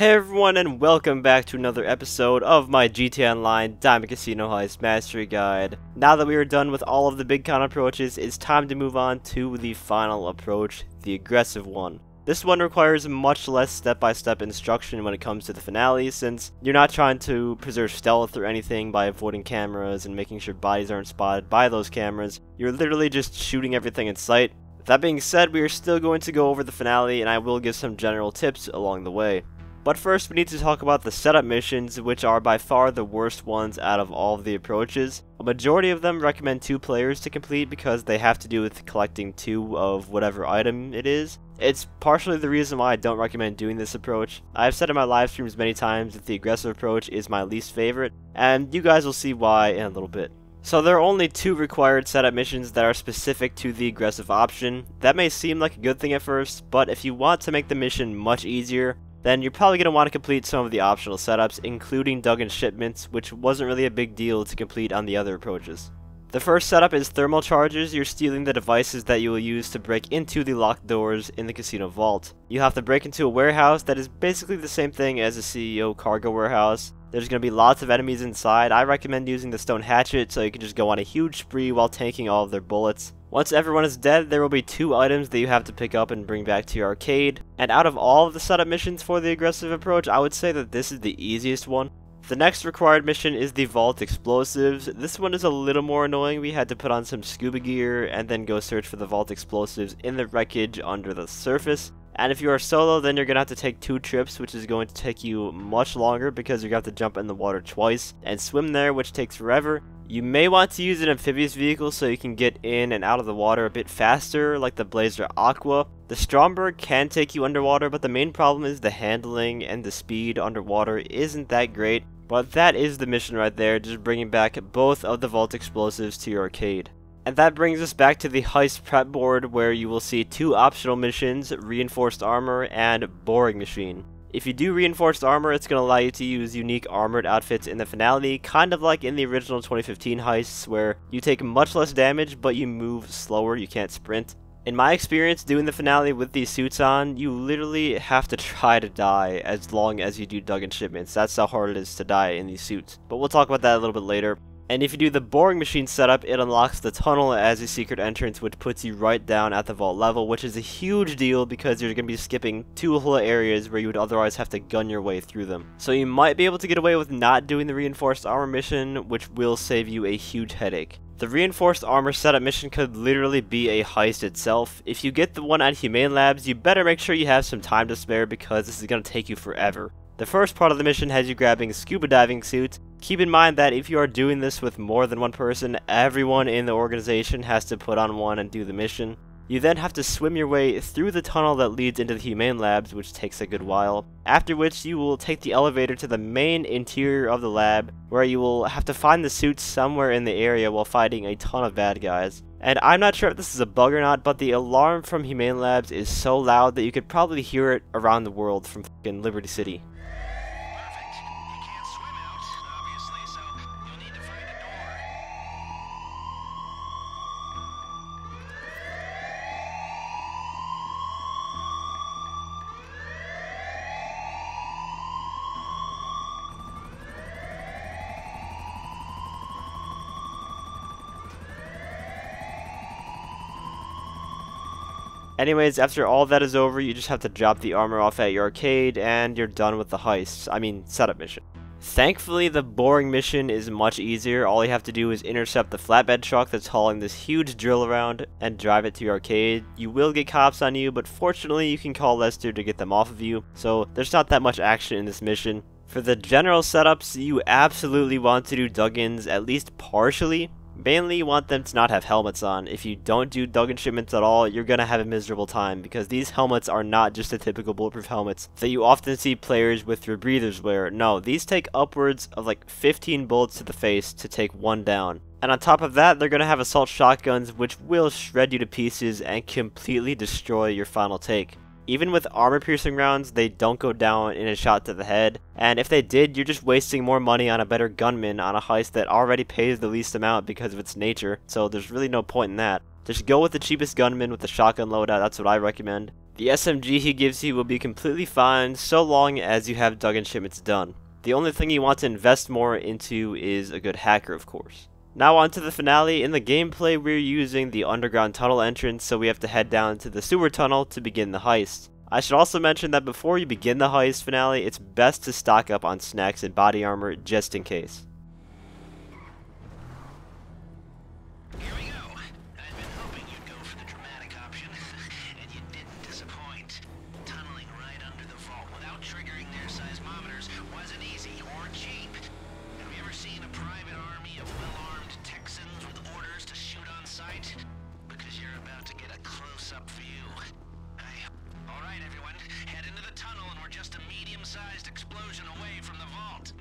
Hey everyone, and welcome back to another episode of my GTA Online Diamond Casino Heist Mastery Guide. Now that we are done with all of the big con approaches, it's time to move on to the final approach, the aggressive one. This one requires much less step-by-step instruction when it comes to the finale, since you're not trying to preserve stealth or anything by avoiding cameras and making sure bodies aren't spotted by those cameras. You're literally just shooting everything in sight. That being said, we are still going to go over the finale, and I will give some general tips along the way. But first, we need to talk about the setup missions, which are by far the worst ones out of all of the approaches. A majority of them recommend 2 players to complete because they have to do with collecting 2 of whatever item it is. It's partially the reason why I don't recommend doing this approach. I've said in my live streams many times that the aggressive approach is my least favorite, and you guys will see why in a little bit. So there are only 2 required setup missions that are specific to the aggressive option. That may seem like a good thing at first, but if you want to make the mission much easier, then you're probably going to want to complete some of the optional setups, including Duggan's shipments, which wasn't really a big deal to complete on the other approaches. The first setup is thermal charges. You're stealing the devices that you will use to break into the locked doors in the casino vault. You have to break into a warehouse that is basically the same thing as a CEO cargo warehouse. There's going to be lots of enemies inside. I recommend using the stone hatchet so you can just go on a huge spree while tanking all of their bullets. Once everyone is dead, there will be 2 items that you have to pick up and bring back to your arcade. And out of all of the setup missions for the aggressive approach, I would say that this is the easiest one. The next required mission is the vault explosives. This one is a little more annoying. We had to put on some scuba gear and then go search for the vault explosives in the wreckage under the surface. And if you are solo, then you're going to have to take 2 trips, which is going to take you much longer because you're going to have to jump in the water twice and swim there, which takes forever. You may want to use an amphibious vehicle so you can get in and out of the water a bit faster, like the Blazer Aqua. The Stromberg can take you underwater, but the main problem is the handling and the speed underwater isn't that great. But that is the mission right there, just bringing back both of the vault explosives to your arcade. And that brings us back to the heist prep board, where you will see 2 optional missions, Reinforced Armor and Boring Machine. If you do Reinforced Armor, it's going to allow you to use unique armored outfits in the finale, kind of like in the original 2015 heists, where you take much less damage but you move slower, you can't sprint. In my experience doing the finale with these suits on, you literally have to try to die as long as you do Duggan shipments. That's how hard it is to die in these suits. But we'll talk about that a little bit later. And if you do the boring machine setup, it unlocks the tunnel as a secret entrance, which puts you right down at the vault level, which is a huge deal because you're going to be skipping 2 whole areas where you would otherwise have to gun your way through them. So you might be able to get away with not doing the reinforced armor mission, which will save you a huge headache. The reinforced armor setup mission could literally be a heist itself. If you get the one at Humane Labs, you better make sure you have some time to spare because this is going to take you forever. The first part of the mission has you grabbing scuba diving suits. Keep in mind that if you are doing this with more than 1 person, everyone in the organization has to put on one and do the mission. You then have to swim your way through the tunnel that leads into the Humane Labs, which takes a good while. After which, you will take the elevator to the main interior of the lab, where you will have to find the suits somewhere in the area while fighting a ton of bad guys. And I'm not sure if this is a bug or not, but the alarm from Humane Labs is so loud that you could probably hear it around the world from fucking Liberty City. Anyways, after all that is over, you just have to drop the armor off at your arcade, and you're done with the heist. Setup mission. Thankfully, the boring mission is much easier. All you have to do is intercept the flatbed truck that's hauling this huge drill around and drive it to your arcade. You will get cops on you, but fortunately you can call Lester to get them off of you, so there's not that much action in this mission. For the general setups, you absolutely want to do Duggans, at least partially. Mainly, you want them to not have helmets on. If you don't do Duggan shipments at all, you're going to have a miserable time because these helmets are not just the typical bulletproof helmets that you often see players with rebreathers wear. No, these take upwards of like 15 bullets to the face to take 1 down. And on top of that, they're going to have assault shotguns, which will shred you to pieces and completely destroy your final take. Even with armor-piercing rounds, they don't go down in a shot to the head, and if they did, you're just wasting more money on a better gunman on a heist that already pays the least amount because of its nature, so there's really no point in that. Just go with the cheapest gunman with the shotgun loadout, that's what I recommend. The SMG he gives you will be completely fine so long as you have dug-in shipments done. The only thing you want to invest more into is a good hacker, of course. Now on to the finale. In the gameplay, we're using the underground tunnel entrance, so we have to head down to the sewer tunnel to begin the heist. I should also mention that before you begin the heist finale, it's best to stock up on snacks and body armor just in case. Here we go. I've been hoping you'd go for the dramatic option, and you didn't disappoint. Tunneling right under the vault without triggering their seismometers wasn't easy or cheap. Have you ever seen a private army of well-armed Texans with orders to shoot on sight? Because you're about to get a close-up view. Alright everyone, head into the tunnel and we're just a medium-sized explosion away from the vault.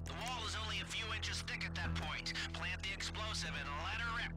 The wall is only a few inches thick at that point. Plant the explosive and let her rip.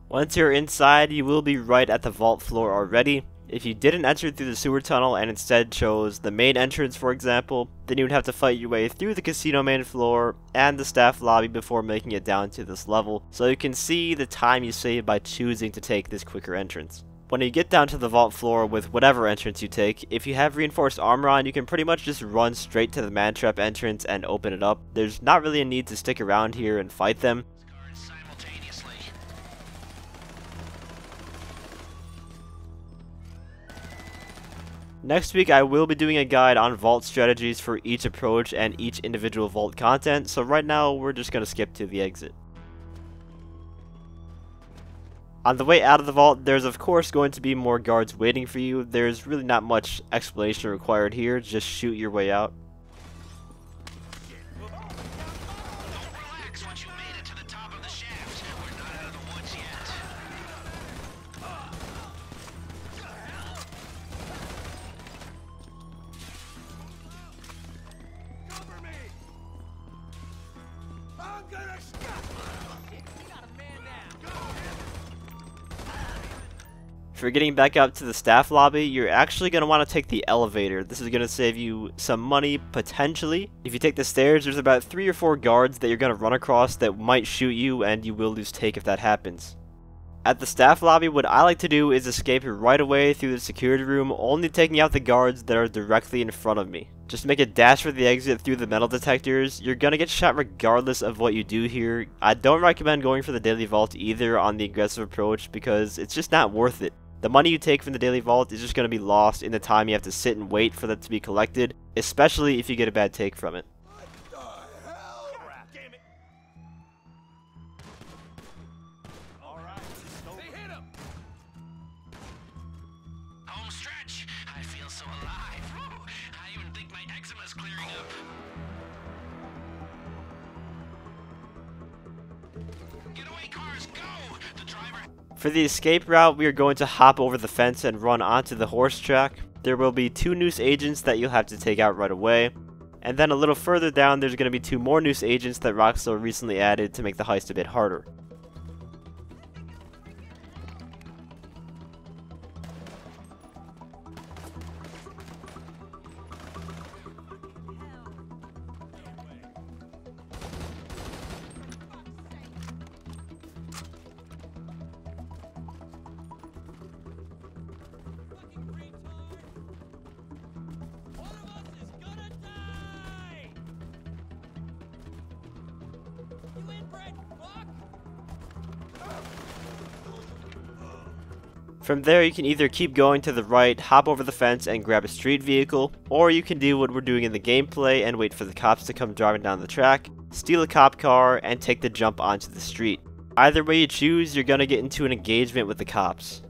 Once you're inside, you will be right at the vault floor already. If you didn't enter through the sewer tunnel and instead chose the main entrance, for example, then you would have to fight your way through the casino main floor and the staff lobby before making it down to this level, so you can see the time you save by choosing to take this quicker entrance. When you get down to the vault floor with whatever entrance you take, if you have reinforced armor on, you can pretty much just run straight to the man-trap entrance and open it up. There's not really a need to stick around here and fight them. Next week I will be doing a guide on vault strategies for each approach and each individual vault content, so right now we're just going to skip to the exit. On the way out of the vault, there's of course going to be more guards waiting for you. There's really not much explanation required here, just shoot your way out. For getting back up to the staff lobby, you're actually going to want to take the elevator. This is going to save you some money, potentially. If you take the stairs, there's about 3 or 4 guards that you're going to run across that might shoot you, and you will lose take if that happens. At the staff lobby, what I like to do is escape right away through the security room, only taking out the guards that are directly in front of me. Just make a dash for the exit through the metal detectors. You're going to get shot regardless of what you do here. I don't recommend going for the daily vault either on the aggressive approach because it's just not worth it. The money you take from the daily vault is just going to be lost in the time you have to sit and wait for that to be collected, especially if you get a bad take from it. What the hell? Damn it. All right, they hit him. Home stretch. I feel so alive. Woo. I even think my eczema's clearing up. Getaway cars, go! The driver. For the escape route, we are going to hop over the fence and run onto the horse track. There will be 2 noose agents that you'll have to take out right away. And then a little further down, there's going to be 2 more noose agents that Rockstar recently added to make the heist a bit harder. From there, you can either keep going to the right, hop over the fence, and grab a street vehicle, or you can do what we're doing in the gameplay and wait for the cops to come driving down the track, steal a cop car, and take the jump onto the street. Either way you choose, you're gonna get into an engagement with the cops.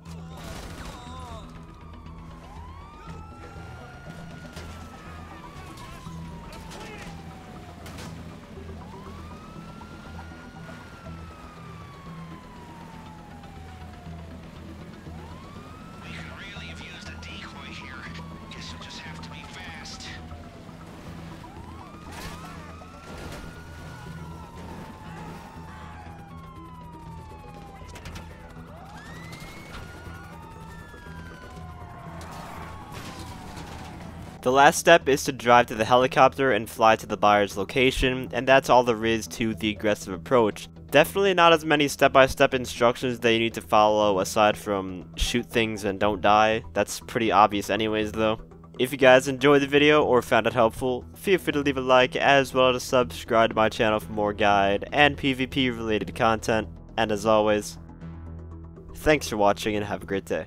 The last step is to drive to the helicopter and fly to the buyer's location, and that's all there is to the aggressive approach. Definitely not as many step-by-step instructions that you need to follow aside from shoot things and don't die. That's pretty obvious anyways though. If you guys enjoyed the video or found it helpful, feel free to leave a like as well as subscribe to my channel for more guide and PvP related content. And as always, thanks for watching and have a great day.